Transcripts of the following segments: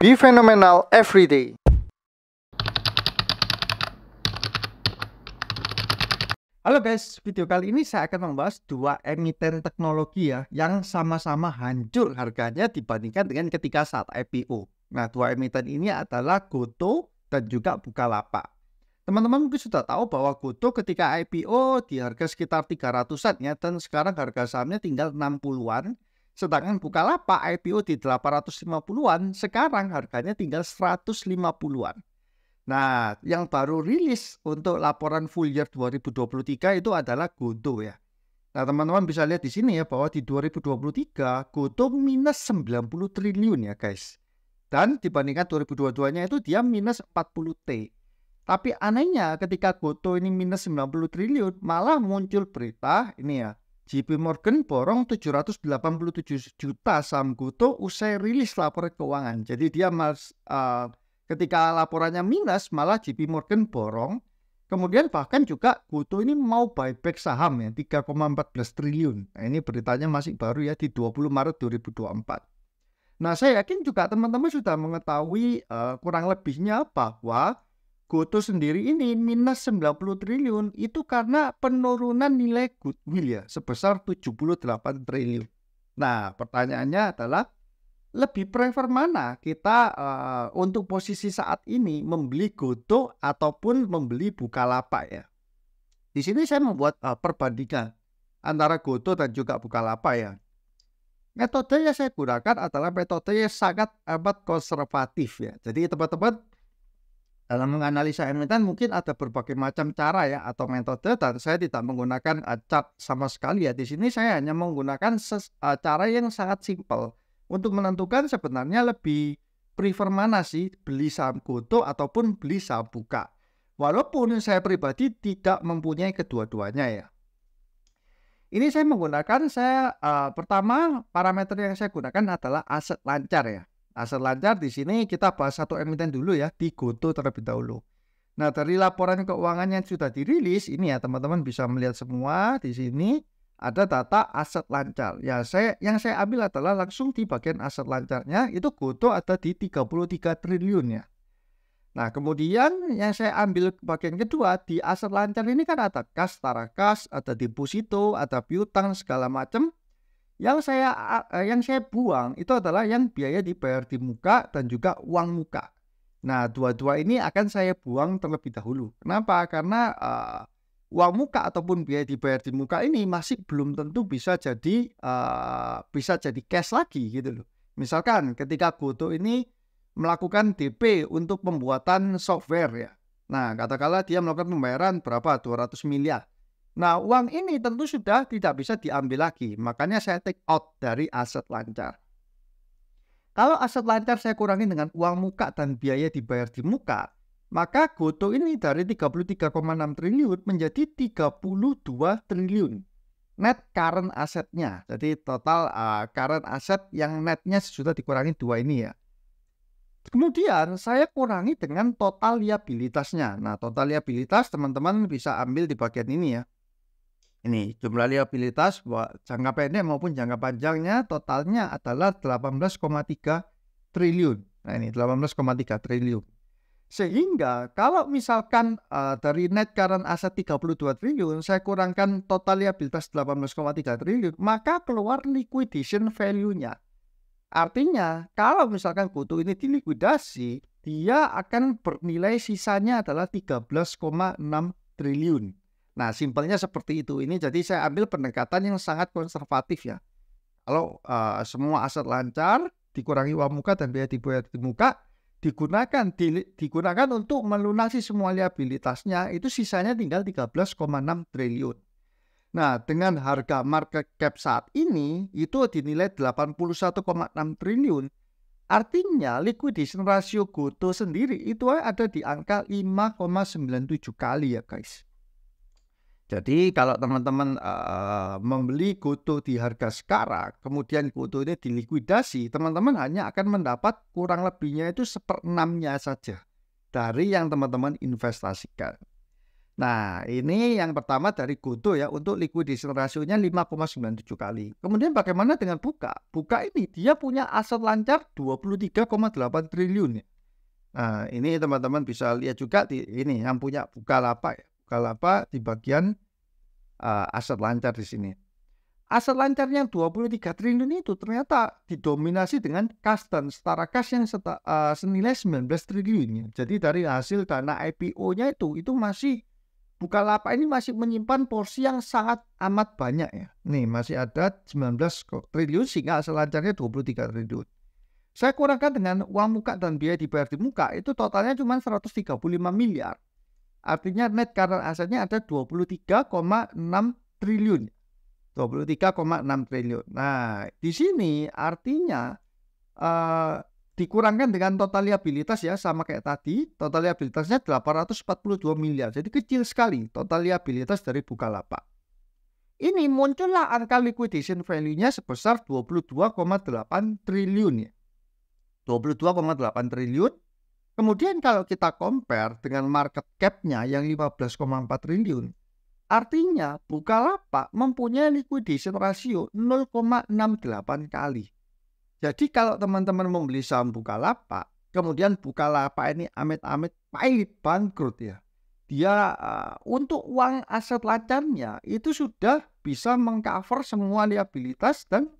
Be phenomenal every day. Halo guys, video kali ini saya akan membahas dua emiten teknologi ya yang sama-sama hancur harganya dibandingkan dengan ketika saat IPO. Nah, dua emiten ini adalah Gotoh dan juga Bukalapak. Teman-teman mungkin sudah tahu bahwa Gotoh ketika IPO di harga sekitar 300-an ya, dan sekarang harga sahamnya tinggal 60-an. Sedangkan Bukalapak IPO di 850-an, sekarang harganya tinggal 150-an. Nah, yang baru rilis untuk laporan full year 2023 itu adalah Gotoh ya. Nah, teman-teman bisa lihat di sini ya bahwa di 2023 Gotoh minus 90 triliun ya guys. Dan dibandingkan 2022-nya itu dia minus 40 T. Tapi anehnya ketika Gotoh ini minus 90 triliun, malah muncul berita ini ya. JP Morgan borong 787 juta saham Gotoh usai rilis laporan keuangan. Jadi dia ketika laporannya minus, malah JP Morgan borong. Kemudian bahkan juga Gotoh ini mau buyback saham ya, 3,14 triliun. Nah, ini beritanya masih baru ya di 20 Maret 2024. Nah, saya yakin juga teman-teman sudah mengetahui kurang lebihnya bahwa Gotoh sendiri ini minus 90 triliun itu karena penurunan nilai goodwill ya sebesar 78 triliun. Nah, pertanyaannya adalah lebih prefer mana kita untuk posisi saat ini membeli Gotoh ataupun membeli Bukalapak ya. Di sini saya membuat perbandingan antara Gotoh dan juga Bukalapak ya. Metode yang saya gunakan adalah metode yang sangat amat konservatif ya. Jadi teman-teman dalam menganalisa emiten mungkin ada berbagai macam cara ya atau metode, dan saya tidak menggunakan chart sama sekali ya. Di sini saya hanya menggunakan cara yang sangat simpel untuk menentukan sebenarnya lebih prefer mana sih, beli saham Gotoh ataupun beli saham Buka. Walaupun saya pribadi tidak mempunyai kedua-duanya ya. Ini saya menggunakan pertama parameter yang saya gunakan adalah aset lancar ya. Aset lancar di sini kita bahas satu emiten dulu ya, di Gotoh terlebih dahulu. Nah, dari laporan keuangan yang sudah dirilis ini ya, teman-teman bisa melihat semua di sini ada data aset lancar. Ya, yang saya ambil adalah langsung di bagian aset lancarnya itu Gotoh ada di 33 triliun ya. Nah, kemudian yang saya ambil bagian kedua di aset lancar ini kan ada kas, tarakas, ada deposito, ada piutang segala macam. Yang saya buang itu adalah yang biaya dibayar di muka dan juga uang muka. Nah, dua-dua ini akan saya buang terlebih dahulu. Kenapa? Karena uang muka ataupun biaya dibayar di muka ini masih belum tentu bisa jadi cash lagi gitu loh. Misalkan ketika Gotoh ini melakukan DP untuk pembuatan software ya. Nah, katakanlah dia melakukan pembayaran berapa? 200 miliar. Nah, uang ini tentu sudah tidak bisa diambil lagi. Makanya saya take out dari aset lancar. Kalau aset lancar saya kurangi dengan uang muka dan biaya dibayar di muka, maka Gotoh ini dari 33,6 triliun menjadi 32 triliun. Net current asetnya. Jadi total current aset yang netnya sudah dikurangi dua ini ya. Kemudian saya kurangi dengan total liabilitasnya. Nah, total liabilitas teman-teman bisa ambil di bagian ini ya. Ini jumlah liabilitas jangka pendek maupun jangka panjangnya totalnya adalah 18,3 triliun. Nah, ini 18,3 triliun. Sehingga kalau misalkan dari net current asset 32 triliun saya kurangkan total liabilitas 18,3 triliun, maka keluar liquidation value-nya. Artinya kalau misalkan Gotoh ini dilikuidasi, dia akan bernilai sisanya adalah 13,6 triliun. Nah, simpelnya seperti itu. Ini jadi saya ambil pendekatan yang sangat konservatif ya. Kalau semua aset lancar, dikurangi uang muka dan biaya dibayar di muka, digunakan untuk melunasi semua liabilitasnya, itu sisanya tinggal 13,6 triliun. Nah, dengan harga market cap saat ini itu dinilai 81,6 triliun. Artinya liquidation ratio Gotoh sendiri itu ada di angka 5,97 kali ya guys. Jadi kalau teman-teman membeli Gotoh di harga sekarang, kemudian Gotoh ini dilikuidasi, teman-teman hanya akan mendapat kurang lebihnya itu 1/6-nya saja dari yang teman-teman investasikan. Nah, ini yang pertama dari GoTo ya, untuk liquidation ratio-nya 5,97 kali. Kemudian bagaimana dengan Buka? Buka ini dia punya aset lancar 23,8 triliun ya. Nah, ini teman-teman bisa lihat juga di ini yang punya Bukalapak ya. Bukalapak di bagian aset lancar di sini. Aset lancarnya 23 triliun itu ternyata didominasi dengan kas dan setara kas yang senilai 19 triliun ya. Jadi dari hasil dana IPO-nya itu masih Bukalapak ini masih menyimpan porsi yang sangat amat banyak ya. Nih masih ada 19 triliun sehingga aset lancarnya 23 triliun. Saya kurangkan dengan uang muka dan biaya dibayar di muka itu totalnya cuma 135 miliar. Artinya net current asetnya ada 23,6 triliun. 23,6 triliun. Nah, di sini artinya dikurangkan dengan total liabilitas ya, sama kayak tadi, total liabilitasnya 842 miliar. Jadi kecil sekali total liabilitas dari Bukalapak. Ini muncullah angka liquidation value-nya sebesar 22,8 triliun ya. 22,8 triliun. Kemudian kalau kita compare dengan market cap-nya yang 15,4 triliun, artinya Bukalapak mempunyai liquidation ratio 0,68 kali. Jadi kalau teman-teman membeli saham Bukalapak, kemudian Bukalapak ini amit-amit pahit bangkrut ya. Dia untuk uang aset lancarnya itu sudah bisa mengcover semua liabilitas, dan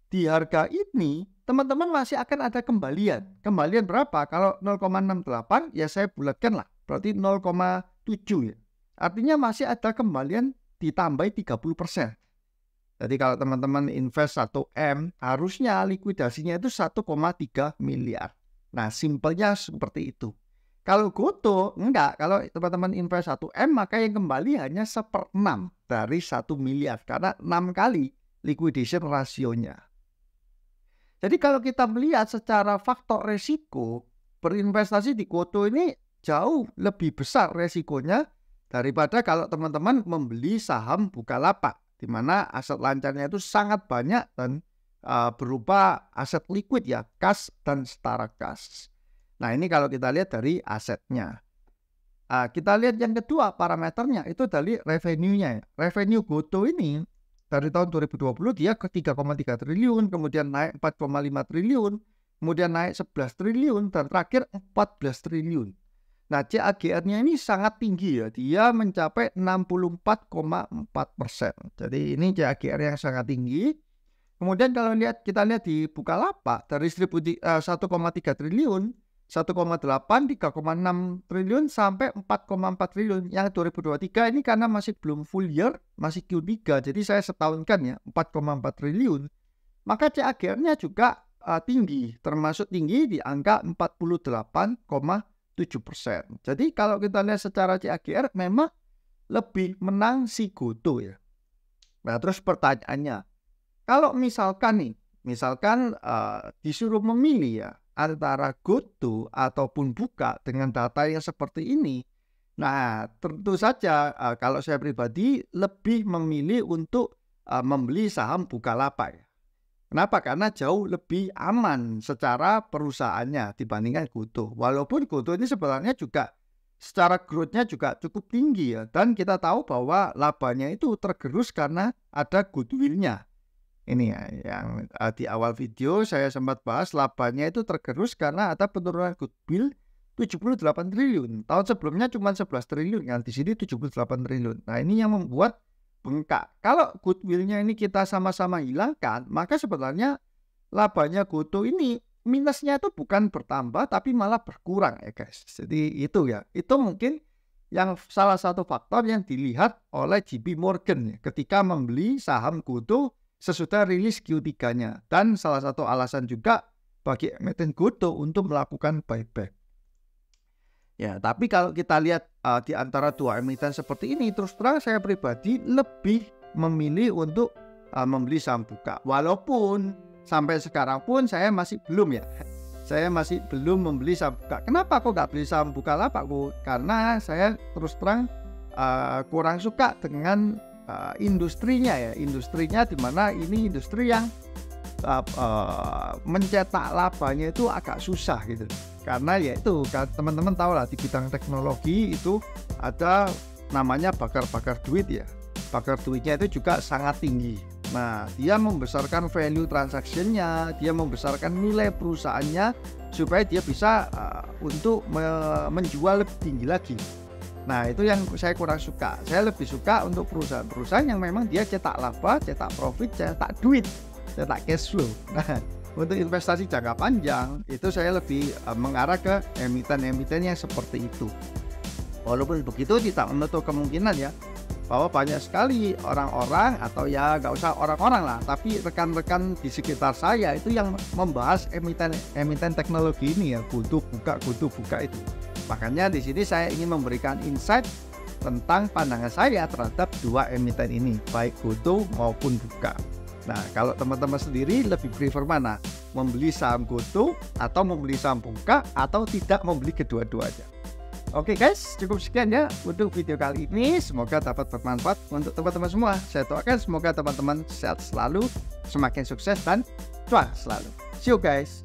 di harga ini teman-teman masih akan ada kembalian. Kembalian berapa? Kalau 0,68 ya saya bulatkan lah, berarti 0,7 ya. Artinya masih ada kembalian ditambah 30%. Jadi kalau teman-teman invest 1 M, harusnya likuidasinya itu 1,3 miliar. Nah, simpelnya seperti itu. Kalau GoTo, enggak. Kalau teman-teman invest 1 M, maka yang kembali hanya 1/6 dari 1 miliar. Karena 6 kali liquidation rasionya. Jadi kalau kita melihat secara faktor resiko, berinvestasi di GoTo ini jauh lebih besar resikonya daripada kalau teman-teman membeli saham Bukalapak, di mana aset lancarnya itu sangat banyak dan berupa aset liquid ya, kas dan setara kas. Nah, ini kalau kita lihat dari asetnya. Kita lihat yang kedua parameternya itu dari revenue-nya ya. Revenue GoTo ini dari tahun 2020 dia ke 3,3 triliun, kemudian naik 4,5 triliun, kemudian naik 11 triliun, dan terakhir 14 triliun. Nah, CAGR-nya ini sangat tinggi ya, dia mencapai 64,4%. Jadi ini CAGR yang sangat tinggi. Kemudian kalau kita lihat di Bukalapak dari 1,3 triliun, 1,8, 3,6 triliun sampai 4,4 triliun. Yang 2023 ini karena masih belum full year, masih Q3, jadi saya setahunkan ya 4,4 triliun. Maka CAGR-nya juga tinggi, termasuk tinggi di angka 48,7%. Jadi kalau kita lihat secara CAGR memang lebih menang si GoTo ya. Nah, terus pertanyaannya, kalau misalkan disuruh memilih ya antara GoTo ataupun Buka dengan data yang seperti ini, nah tentu saja kalau saya pribadi lebih memilih untuk membeli saham Bukalapak ya. Kenapa? Karena jauh lebih aman secara perusahaannya dibandingkan GoTo. Walaupun GoTo ini sebenarnya juga secara growth-nya juga cukup tinggi ya, dan kita tahu bahwa labanya itu tergerus karena ada goodwill-nya. Ini ya, yang di awal video saya sempat bahas, labanya itu tergerus karena ada penurunan goodwill 78 triliun. Tahun sebelumnya cuma 11 triliun kan, di sini 78 triliun. Nah, ini yang membuat bengkak. Kalau goodwill-nya ini kita sama-sama hilangkan, maka sebenarnya labanya GoTo ini minusnya itu bukan bertambah tapi malah berkurang ya guys. Jadi itu ya, itu mungkin yang salah satu faktor yang dilihat oleh JP Morgan ya, ketika membeli saham GoTo sesudah rilis Q3-nya. Dan salah satu alasan juga bagi emiten GoTo untuk melakukan buyback. Ya, tapi kalau kita lihat di antara dua emiten seperti ini, terus terang saya pribadi lebih memilih untuk membeli saham Buka. Walaupun sampai sekarang pun saya masih belum ya. Saya masih belum membeli saham Buka. Kenapa kok nggak beli saham Bukalapak? Karena saya terus terang kurang suka dengan industrinya ya. Industrinya di mana ini industri yang mencetak labanya itu agak susah gitu. Karena ya itu teman-teman tahu lah, di bidang teknologi itu ada namanya bakar-bakar duit ya. Bakar duitnya itu juga sangat tinggi. Nah, dia membesarkan value transaksinya, dia membesarkan nilai perusahaannya supaya dia bisa untuk menjual lebih tinggi lagi. Nah, itu yang saya kurang suka. Saya lebih suka untuk perusahaan-perusahaan yang memang dia cetak laba, cetak profit, cetak duit, cetak cash flow. Nah, untuk investasi jangka panjang itu saya lebih mengarah ke emiten-emiten yang seperti itu. Walaupun begitu tidak menutup kemungkinan ya bahwa banyak sekali orang-orang, atau ya nggak usah orang-orang lah, tapi rekan-rekan di sekitar saya itu yang membahas emiten teknologi ini ya, kudu buka itu. Makanya di sini saya ingin memberikan insight tentang pandangan saya terhadap dua emiten ini, baik GoTo maupun Buka. Nah, kalau teman-teman sendiri lebih prefer mana? Membeli saham GoTo atau membeli saham Buka, atau tidak membeli kedua-duanya? Oke guys, cukup sekian ya untuk video kali ini. Semoga dapat bermanfaat untuk teman-teman semua. Saya doakan semoga teman-teman sehat selalu, semakin sukses dan cuan selalu. See you guys.